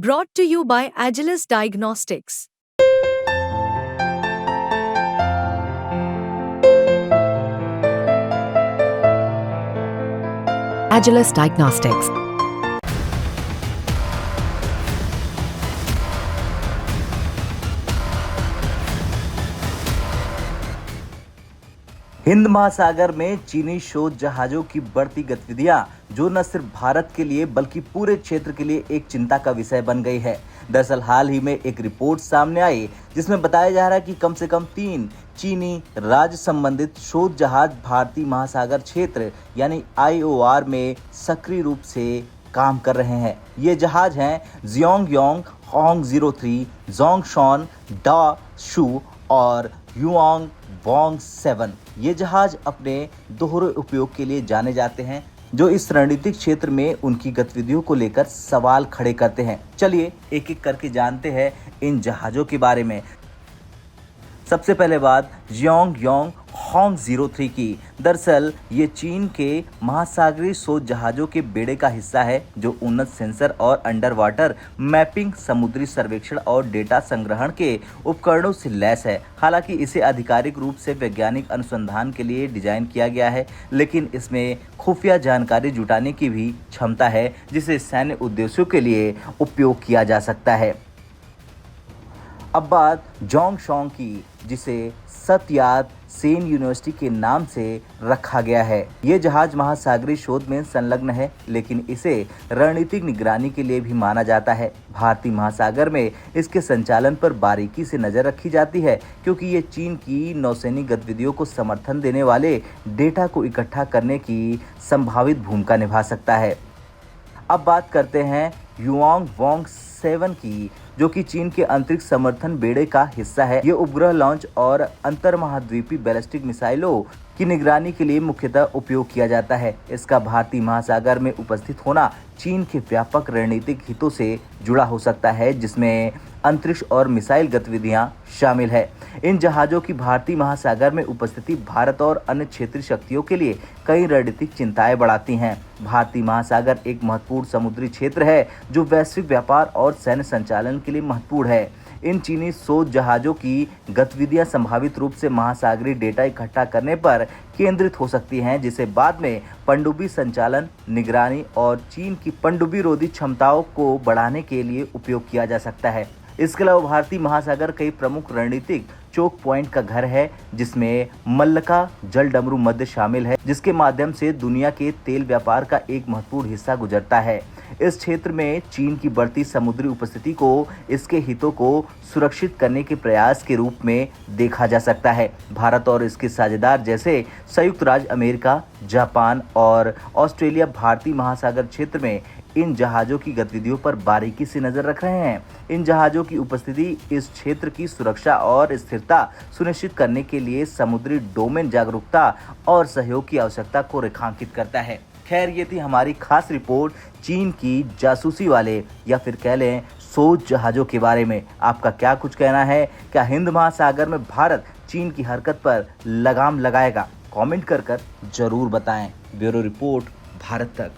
Brought to you by Agilus Diagnostics. Agilus Diagnostics. Hind महासागर में चीनी शोध जहाजों की बढ़ती गतिविधियां जो न सिर्फ भारत के लिए बल्कि पूरे क्षेत्र के लिए एक चिंता का विषय बन गई है। दरअसल हाल ही में एक रिपोर्ट सामने आई जिसमें बताया जा रहा है कि कम से कम 3 चीनी राज्य संबंधित शोध जहाज भारतीय महासागर क्षेत्र यानी IOR में सक्रिय रूप से काम कर रहे हैं। ये जहाज हैं जियोंगयांग होंग 03, जोंगशॉन डा शू और युआंग वोंग 7। ये जहाज अपने दोहरे उपयोग के लिए जाने जाते हैं जो इस रणनीतिक क्षेत्र में उनकी गतिविधियों को लेकर सवाल खड़े करते हैं। चलिए एक एक करके जानते हैं इन जहाजों के बारे में। सबसे पहले बात जियोंगयांग होंग 03 की। दरअसल ये चीन के महासागरीय शोध जहाजों के बेड़े का हिस्सा है जो उन्नत सेंसर और अंडर वाटर मैपिंग, समुद्री सर्वेक्षण और डेटा संग्रहण के उपकरणों से लैस है। हालांकि इसे आधिकारिक रूप से वैज्ञानिक अनुसंधान के लिए डिजाइन किया गया है, लेकिन इसमें खुफिया जानकारी जुटाने की भी क्षमता है जिसे सैन्य उद्देश्यों के लिए उपयोग किया जा सकता है। अब बात जोंगशॉन की, जिसे सत्यात सेन यूनिवर्सिटी के नाम से रखा गया है। ये जहाज महासागरीय शोध में संलग्न है, लेकिन इसे रणनीतिक निगरानी के लिए भी माना जाता है। भारतीय महासागर में इसके संचालन पर बारीकी से नजर रखी जाती है क्योंकि ये चीन की नौसैनिक गतिविधियों को समर्थन देने वाले डेटा को इकट्ठा करने की संभावित भूमिका निभा सकता है। अब बात करते हैं युआंग वोंग 7 की, जो कि चीन के अंतरिक्ष समर्थन बेड़े का हिस्सा है। ये उपग्रह लॉन्च और अंतर्महाद्वीपीय बैलिस्टिक मिसाइलों की निगरानी के लिए मुख्यतः उपयोग किया जाता है। इसका भारतीय महासागर में उपस्थित होना चीन के व्यापक रणनीतिक हितों से जुड़ा हो सकता है, जिसमें अंतरिक्ष और मिसाइल गतिविधियां शामिल है। इन जहाजों की भारतीय महासागर में उपस्थिति भारत और अन्य क्षेत्रीय शक्तियों के लिए कई रणनीतिक चिंताएं बढ़ाती हैं। भारतीय महासागर एक महत्वपूर्ण समुद्री क्षेत्र है जो वैश्विक व्यापार और सैन्य संचालन के लिए महत्वपूर्ण है। इन चीनी शोध जहाजों की गतिविधियां संभावित रूप से महासागरीय डेटा इकट्ठा करने पर केंद्रित हो सकती हैं, जिसे बाद में पनडुब्बी संचालन, निगरानी और चीन की पनडुब्बी रोधी क्षमताओं को बढ़ाने के लिए उपयोग किया जा सकता है। इसके अलावा भारतीय महासागर कई प्रमुख रणनीतिक चोक पॉइंट का घर है, जिसमें मल्लका जल डमरू मध्य शामिल है, जिसके माध्यम से दुनिया के तेल व्यापार का एक महत्वपूर्ण हिस्सा गुजरता है। इस क्षेत्र में चीन की बढ़ती समुद्री उपस्थिति को इसके हितों को सुरक्षित करने के प्रयास के रूप में देखा जा सकता है। भारत और इसके साझेदार जैसे संयुक्त राज्य अमेरिका, जापान और ऑस्ट्रेलिया भारतीय महासागर क्षेत्र में इन जहाजों की गतिविधियों पर बारीकी से नजर रख रहे हैं। इन जहाजों की उपस्थिति इस क्षेत्र की सुरक्षा और स्थिरता सुनिश्चित करने के लिए समुद्री डोमेन जागरूकता और सहयोग की आवश्यकता को रेखांकित करता है। खैर, ये थी हमारी खास रिपोर्ट चीन की जासूसी वाले या फिर कह लें शोध जहाजों के बारे में। आपका क्या कुछ कहना है? क्या हिंद महासागर में भारत चीन की हरकत पर लगाम लगाएगा? कमेंट कर जरूर बताएं। ब्यूरो रिपोर्ट, भारत तक।